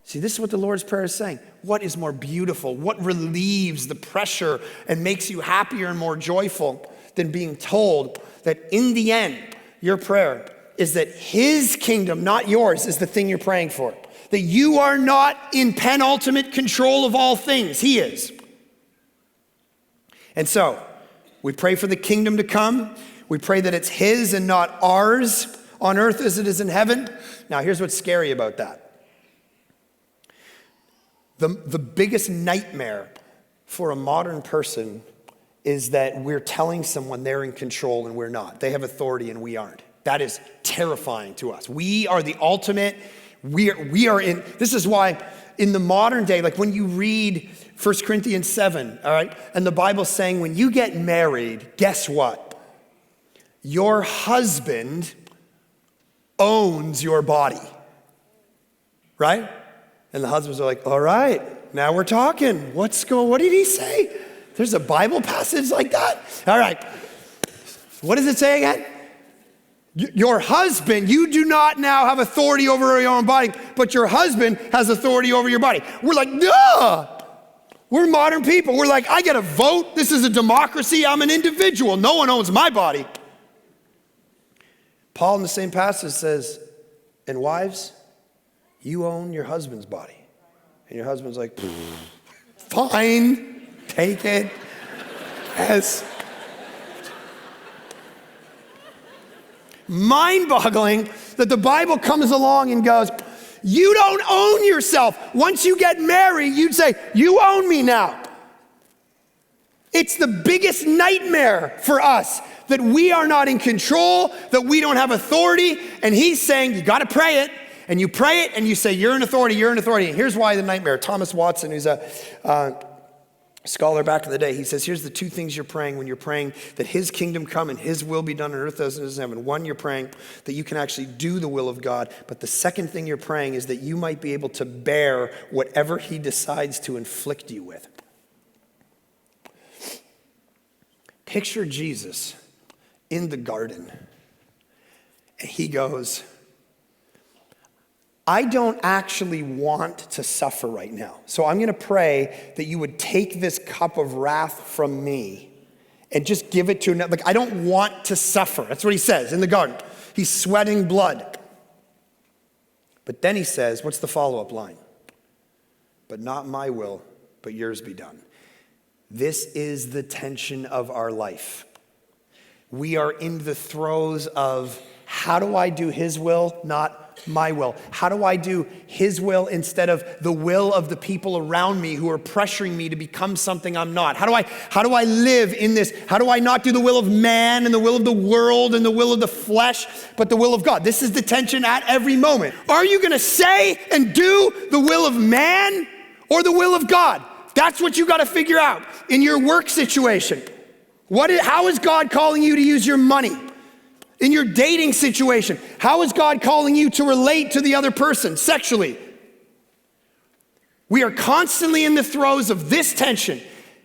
See, this is what the Lord's Prayer is saying. What is more beautiful? What relieves the pressure and makes you happier and more joyful than being told that in the end, your prayer is that his kingdom, not yours, is the thing you're praying for. That you are not in penultimate control of all things. He is. And so, we pray for the kingdom to come. We pray that it's his and not ours on earth as it is in heaven. Now, here's what's scary about that. The biggest nightmare for a modern person is that we're telling someone they're in control and we're not. They have authority and we aren't. That is terrifying to us. We are the ultimate, we are in, this is why in the modern day, like when you read 1 Corinthians 7, all right, and the Bible's saying when you get married, guess what? Your husband owns your body, right? And the husbands are like, all right, now we're talking. What did he say? There's a Bible passage like that? All right. What does it say again? Your husband, you do not now have authority over your own body, but your husband has authority over your body. We're like, duh. We're modern people. We're like, I get a vote. This is a democracy. I'm an individual. No one owns my body. Paul in the same passage says, and wives, you own your husband's body. And your husband's like, fine, take it. Yes. Mind-boggling that the Bible comes along and goes, you don't own yourself. Once you get married, you'd say, you own me now. It's the biggest nightmare for us that we are not in control, that we don't have authority. And he's saying, you got to pray it. And you pray it and you say, you're an authority, you're an authority. And here's why the nightmare. Thomas Watson, who's a scholar back in the day, he says, here's the two things you're praying when you're praying that his kingdom come and his will be done on earth as it is in heaven. One, you're praying that you can actually do the will of God. But the second thing you're praying is that you might be able to bear whatever he decides to inflict you with. Picture Jesus in the garden. And he goes, I don't actually want to suffer right now. So I'm going to pray that you would take this cup of wrath from me and just give it to another. Like, I don't want to suffer. That's what he says in the garden. He's sweating blood. But then he says, what's the follow-up line? But not my will, but yours be done. This is the tension of our life. We are in the throes of, how do I do his will, not my will? How do I do his will instead of the will of the people around me who are pressuring me to become something I'm not? How do I live in this? How do I not do the will of man and the will of the world and the will of the flesh, but the will of God? This is the tension at every moment. Are you going to say and do the will of man or the will of God? That's what you got to figure out in your work situation. How is God calling you to use your money? In your dating situation, how is God calling you to relate to the other person sexually? We are constantly in the throes of this tension.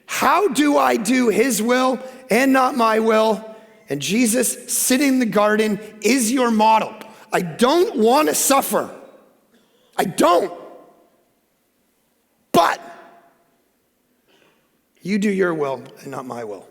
How do I do his will and not my will? And Jesus sitting in the garden is your model. I don't want to suffer. I don't. But you do your will and not my will.